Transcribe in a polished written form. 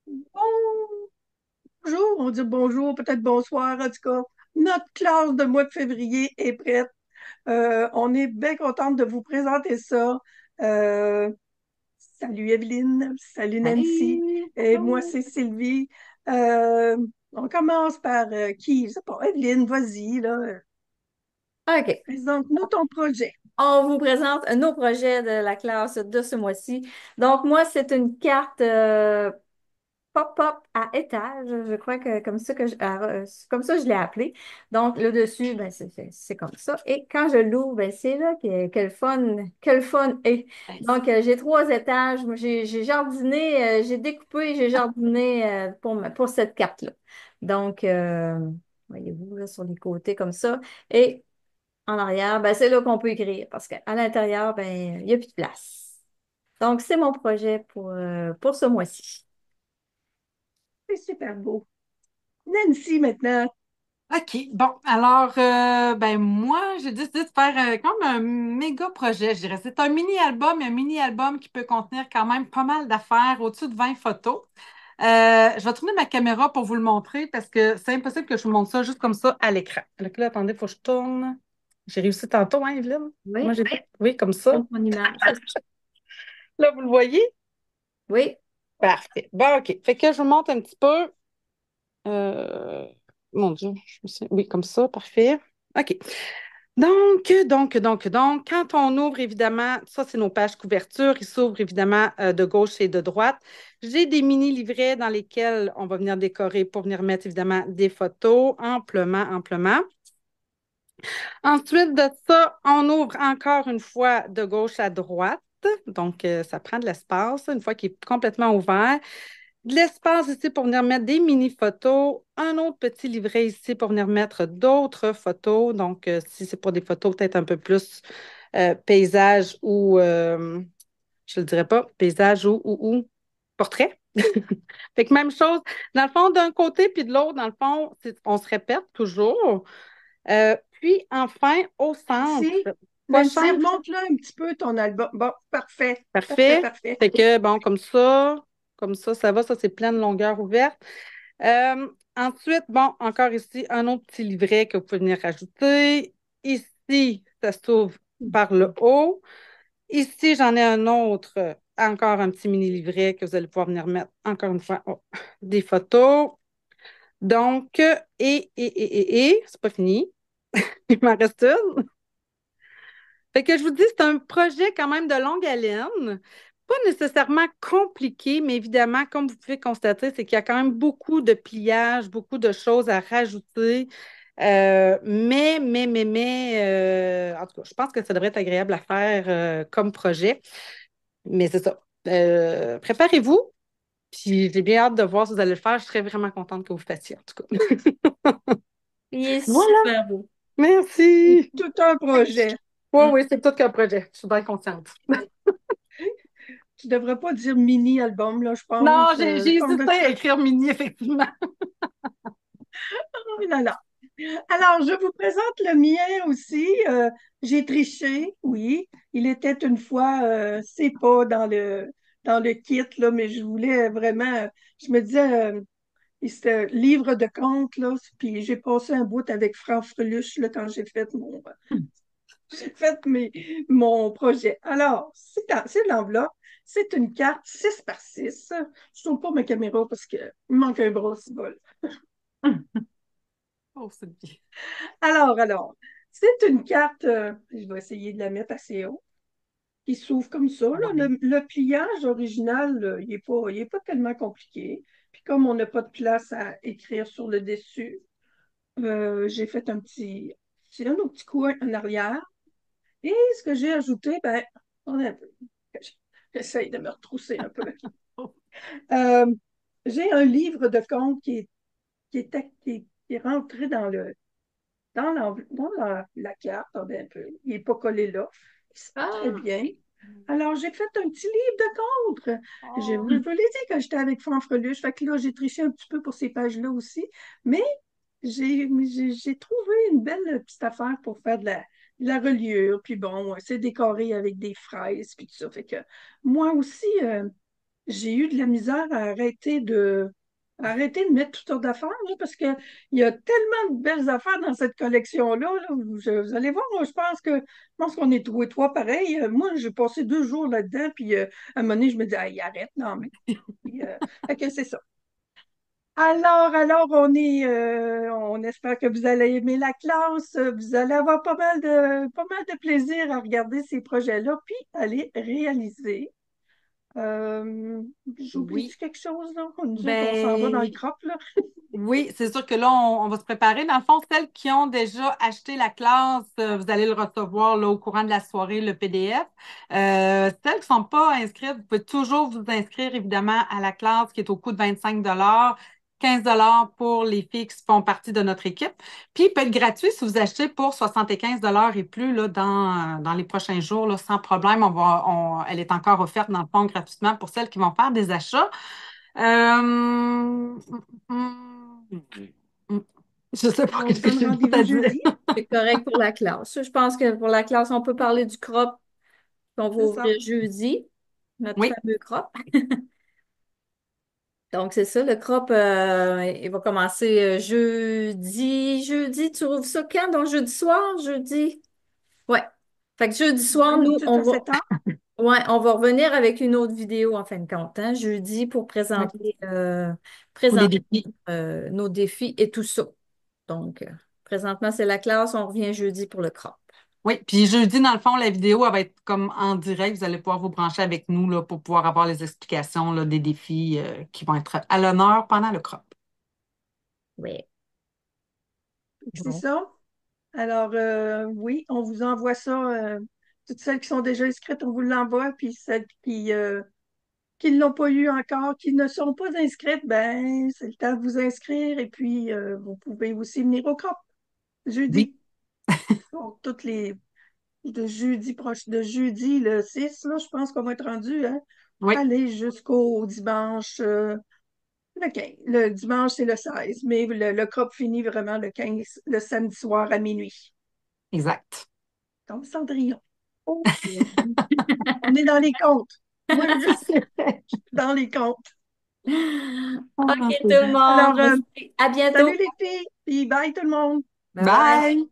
Bonjour, on dit bonjour, peut-être bonsoir, en tout cas. Notre classe de mois de février est prête. On est bien contente de vous présenter ça. Euh, Salut Evelyne, salut Nancy, Salut! et moi Bonjour. c'est Sylvie. Euh, on commence par qui? Je sais pas, Evelyne, vas-y, là. OK. Présente-nous ton projet. On vous présente nos projets de la classe de ce mois-ci. Donc, moi, c'est une carte pop-up à étage. Je crois que comme ça, je l'ai appelé. Donc, le dessus, ben, c'est comme ça. Et quand je l'ouvre, ben, c'est là que le fun est. Donc, j'ai trois étages. Moi, j'ai jardiné, j'ai découpé, j'ai jardiné pour cette carte-là. Donc, voyez-vous, là, sur les côtés comme ça. Et en arrière, ben, c'est là qu'on peut écrire parce qu'à l'intérieur, ben, il n'y a plus de place. Donc, c'est mon projet pour ce mois-ci. C'est super beau. Nancy, maintenant. OK, bon, alors, ben moi, j'ai décidé de faire comme un méga projet, je dirais. C'est un mini-album qui peut contenir quand même pas mal d'affaires, au-dessus de 20 photos. Je vais tourner ma caméra pour vous le montrer parce que c'est impossible que je vous montre ça juste comme ça à l'écran. Donc là, attendez, il faut que je tourne. J'ai réussi tantôt, hein, Evelyne? Moi, Oui, j'ai Oui, comme ça. comme mon image. C'est ça. Là, vous le voyez? Oui. Parfait. Bon, OK. Fait que je vous montre un petit peu. Euh, Mon Dieu, oui, comme ça, parfait. OK. Donc, quand on ouvre, évidemment, ça, c'est nos pages couverture. Ils s'ouvrent, évidemment, de gauche et de droite. J'ai des mini-livrets dans lesquels on va venir décorer pour venir mettre, évidemment, des photos amplement, amplement. Ensuite de ça, on ouvre encore une fois de gauche à droite. Donc, ça prend de l'espace, une fois qu'il est complètement ouvert. De l'espace ici pour venir mettre des mini-photos. Un autre petit livret ici pour venir mettre d'autres photos. Donc, si c'est pour des photos peut-être un peu plus paysage ou, je ne le dirais pas, paysage ou portrait. Fait que même chose, dans le fond, d'un côté puis de l'autre, dans le fond, on se répète toujours. Puis enfin, au centre, Nancy, quoi Nancy, change? remonte-là un petit peu ton album. Bon, parfait, parfait, Parfait. parfait. Fait que, bon, comme ça, ça va, ça c'est pleine longueur ouverte. Ensuite, bon, encore ici, un autre petit livret que vous pouvez venir rajouter. Ici, ça s'ouvre par le haut. Ici, j'en ai un autre, encore un petit mini-livret que vous allez pouvoir venir mettre, encore une fois, des photos. Donc, c'est pas fini. Il m'en reste une. Fait que je vous dis, c'est un projet quand même de longue haleine, pas nécessairement compliqué, mais évidemment, comme vous pouvez constater, c'est qu'il y a quand même beaucoup de pliages, beaucoup de choses à rajouter. En tout cas, je pense que ça devrait être agréable à faire comme projet. Mais c'est ça. Préparez-vous, puis j'ai bien hâte de voir si vous allez le faire. Je serais vraiment contente que vous le fassiez, en tout cas. Il est Voilà. super beau. C'est Merci. tout un projet. Oui, Mm. oui, c'est tout qu'un projet. Je suis bien consciente. Tu devrais pas dire mini-album, là, je Non, pense. j'ai hésité à écrire mini, effectivement. Oh là là. Alors, je vous présente le mien aussi. J'ai triché, oui. Il était une fois, c'est pas dans le kit, là, mais je voulais vraiment, je me disais, c'était livre de contes, là, puis j'ai passé un bout avec Franck Freluche, là, quand j'ai fait j'ai fait mon projet. Alors, c'est l'enveloppe. C'est une carte 6 par 6. Je ne tourne pas ma caméra parce qu'il me manque un bras, c'est bol. Oh, c'est bien. Alors, c'est une carte, je vais essayer de la mettre assez haut, qui s'ouvre comme ça, là. Oui. Le pliage original, là, il est pas tellement compliqué. Puis comme on n'a pas de place à écrire sur le dessus, j'ai fait c'est un autre petit coin en arrière. Et ce que j'ai ajouté, ben, on a un peu. J'essaye de me retrousser un peu. Oh, Euh, j'ai un livre de contes qui est rentré dans la carte, attendez un peu. Il n'est pas collé là. C'est très Ah! bien. Alors, j'ai fait un petit livre de contes. Je oh. vous l'ai dit quand j'étais avec Fanfreluche. Fait que là, j'ai triché un petit peu pour ces pages-là aussi. Mais j'ai trouvé une belle petite affaire pour faire de la reliure. Puis bon, c'est décoré avec des fraises, puis tout ça. Fait que moi aussi, j'ai eu de la misère à arrêter de mettre toutes sortes d'affaires, là, parce que il y a tellement de belles affaires dans cette collection-là. Là. Vous allez voir, moi, je pense qu'on est tous et trois pareils. Moi, j'ai passé 2 jours là-dedans, puis à un moment donné, je me dis, ah, arrête, non, mais. Puis, fait que c'est ça. Alors, on espère que vous allez aimer la classe. Vous allez avoir pas mal de plaisir à regarder ces projets-là, puis à les réaliser. Euh, Oui. J'oublie-tu quelque chose, là? Nous autres, on s'en va dans le Ben, crop, là. oui, c'est sûr que là, on va se préparer. Dans le fond, celles qui ont déjà acheté la classe, vous allez le recevoir là, au courant de la soirée, le PDF. Celles qui ne sont pas inscrites, vous pouvez toujours vous inscrire évidemment à la classe qui est au coût de 25 $15 pour les filles qui font partie de notre équipe. Puis, il peut être gratuit si vous achetez pour 75 $ et plus là, dans les prochains jours, là, sans problème. Elle est encore offerte dans le fond gratuitement pour celles qui vont faire des achats. Euh, Je sais pas On se qu'est-ce que donne j'ai le droit rendez-vous à dire. jeudi, C'est correct pour la classe. Je pense que pour la classe, on peut parler du crop qu'on va c'est ouvrir ça. jeudi, notre Oui, fameux crop. Donc, c'est ça, le crop, il va commencer jeudi. Jeudi, tu rouvres ça quand? Donc, jeudi soir? Jeudi? Ouais. Fait que jeudi soir, Oui, nous, tout on à va, fait temps. ouais, on va revenir avec une autre vidéo en fin de compte, hein, jeudi, pour oui, présenter, pour les présenter défis. nos défis et tout ça. Donc, présentement, c'est la classe. On revient jeudi pour le crop. Oui, puis jeudi, dans le fond, la vidéo, elle va être comme en direct. Vous allez pouvoir vous brancher avec nous là, pour pouvoir avoir les explications là, des défis qui vont être à l'honneur pendant le crop. Oui. C'est Bon. ça. Alors, oui, on vous envoie ça. Toutes celles qui sont déjà inscrites, on vous l'envoie. Puis celles qui ne l'ont pas eu encore, qui ne sont pas inscrites, ben, c'est le temps de vous inscrire. Et puis, vous pouvez aussi venir au CROP Oui, jeudi. Donc, de jeudi le 6 là, je pense qu'on va être rendu, hein? oui, Aller jusqu'au dimanche, le 15. Le dimanche, c'est le 16, mais le CROP finit vraiment le 15, le samedi soir à minuit. exact. Comme Cendrillon. On est dans les comptes. Moi, je suis dans les comptes. OK, Ah, tout c'est le bon. monde. Alors, On se dit à salut bientôt. les filles, puis bye tout le monde. Bye bye. Bye!